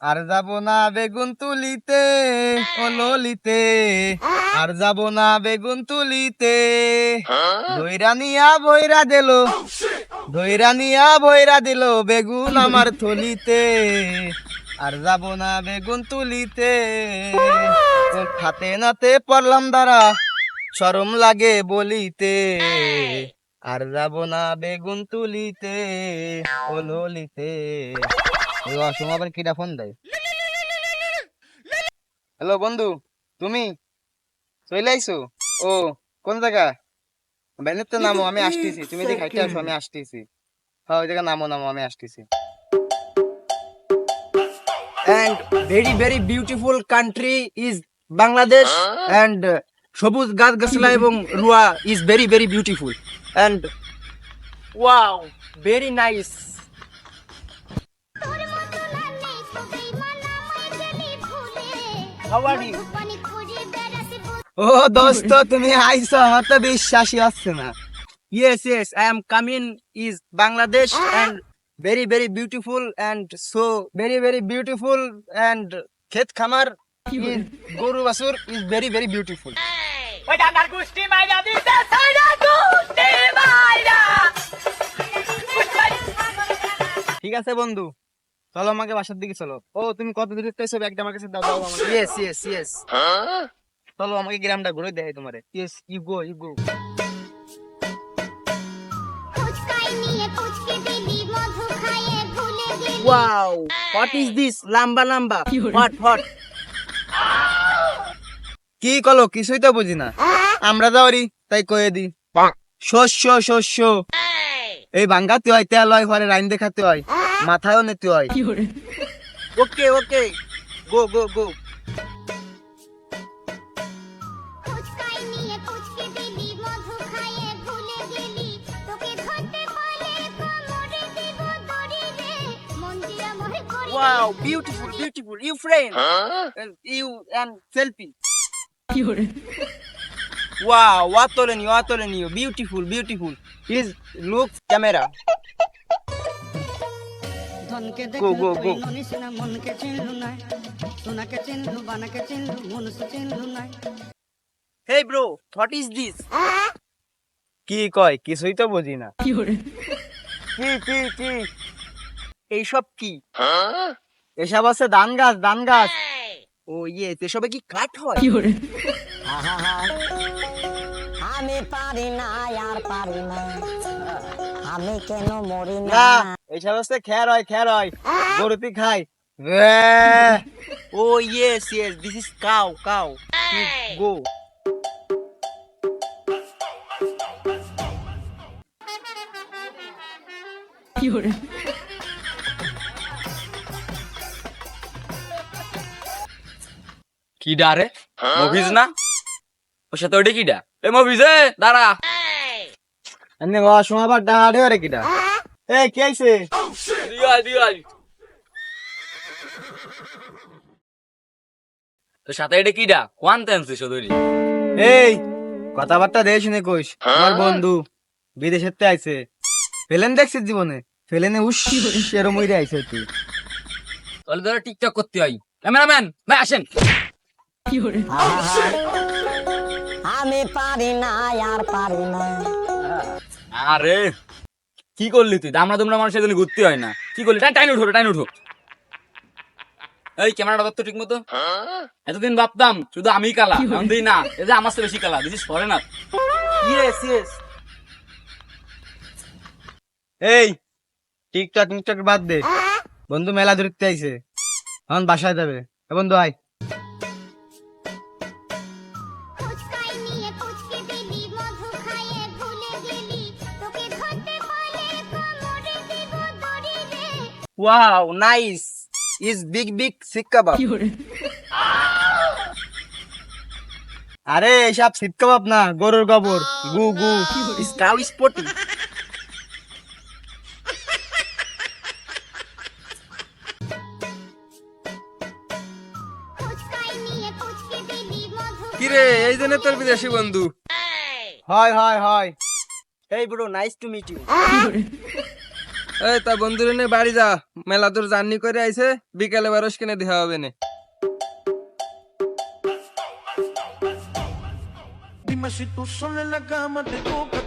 আর যাব না বেগুন তুলিতে, ও ললিতে, আর যাব না বেগুন তুলিতে। ধইরা নিয়া বইরা দিল, ধইরা নিয়া বইরা দিল বেগুন আমার থলিতে। আর যাব না বেগুন তুলিতে। হাতে নাতে পড়লাম দাঁড়া, শরম লাগে বলিতে। আর যাব না বেগুন তুলিতে, ও ললিতে। সময় আবার কিটা ফোন দেয়। হ্যালো বন্ধু, তুমি চলে আইছো? ও, কোন জায়গা? ব্যানের তো নামো, আমি আসতেছি। তুমি যে খাইতে আসো, আমি আসতেছি। হ্যাঁ, ওই জায়গা নামো নামো, আমি আসতেছি। And very very beautiful country is Bangladesh, and সবুজ গাছ গাছলা এবং রুয়া is very very beautiful, and wow, very nice. How are you? ও দোস্ত, তুমি আইছো, আমার তো বিশ্বাসই হচ্ছে না। Yes, yes, I am coming is Bangladesh, and very very beautiful, and so very very beautiful, and ক্ষেত খামার is গরু বাছুর is very very beautiful. ঠিক আছে বন্ধু, চলো আমাকে বাসার দিকে চলো। ও, তুমি কত দূরে চাইছো? ব্যাগটা আমার কাছে দাও, দাও আমাকে। Yes, yes, yes. চলো, আমাকে গ্রামটা ঘুরে দেখাই তোমারে। Yes, you go, you go. Wow, what is this? Lamba lamba. What? কি কলো? কিছুই তো বুঝি না। আমরা যাওয়ারি তাই কয়ে দি। শস্য শস্য, এই ভাঙ্গাতে হয়, তেল হয়, পরে রাইন দেখাতে হয়, মাথায়ও নিতে হয়। Okay, okay. Go. Wow, beautiful. You friend. And you and selfie. Wow, what tolen you. Beautiful. Is look camera. ধনকে Go. দেখলু তুই ননিস না মনকে চিনলু না সোনাকে চিনলু বানাকে চিনলু মনুষ্য চিনলু না Hey bro, what is this? কি কয়? কিছুই তো বুঝি না। কি এইসব কি? এসব আছে ধান গাছ, ধান গাছ। ও ইয়ে, এসবে কি কাট হয়? আমি পারি না আর পারি না আমি কেন মরি না না, এসব আছে খের হয়, খের হয়, গরুতি খায়। Oh yes, this is cow. Go. কিডা রে? মফিজ না? ওর সাথে ওইটা কিডা? এ মফিজ, এ দাঁড়া। এনে সময় আবার ডাহাড়ে ওরে কিটা? এ কি আইছে? দিগাই তোর সাথে এটা কিডা? কোয়ান তেনছে সদরি? এই কথাবার্তা দিয়ে শুনে কইস। আমার বন্ধু বিদেশের তে আইছে। ফেলেন দেখছিস জীবনে? ফেলেনে এরম উইরে আইছে তুই। তাহলে ধরো টিকটক করতে হয়। ক্যামেরাম্যান ভাই আসেন। আমি পারি না আর পারি না আরে কি করলি তুই? দামড়া দুমড়া মানুষের জন্য ঘুরতে হয় না। কি করলি? টাইন উঠো। এই ক্যামেরাটা ধর তো ঠিক মতো। এতদিন ভাবতাম শুধু আমি কালা, এখন দিই না, এই যে আমার চেয়ে বেশি কালা। This is foreigner. Yes. এই টিকটক বাদ দে, বন্ধু মেলা ধরতে আইছে, এখন বাসায় যাবে। এ বন্ধু আয়। Wow, nice. Is big sick kebab. আরে এইসব শিব কাবাব না, গরুর গোবর। গু। Is cow is potty. কিরে, এই জন্য তোর বিদেশি বন্ধু? হয়। Hey bro, nice to meet you. এই তা বন্ধুরে নিয়ে বাড়ি যা, মেলা তোর জার্নি করে আইছে, বিকালে বারোশ কিনে দেওয়া হবে না। Dime si tú sola en la cama te toca.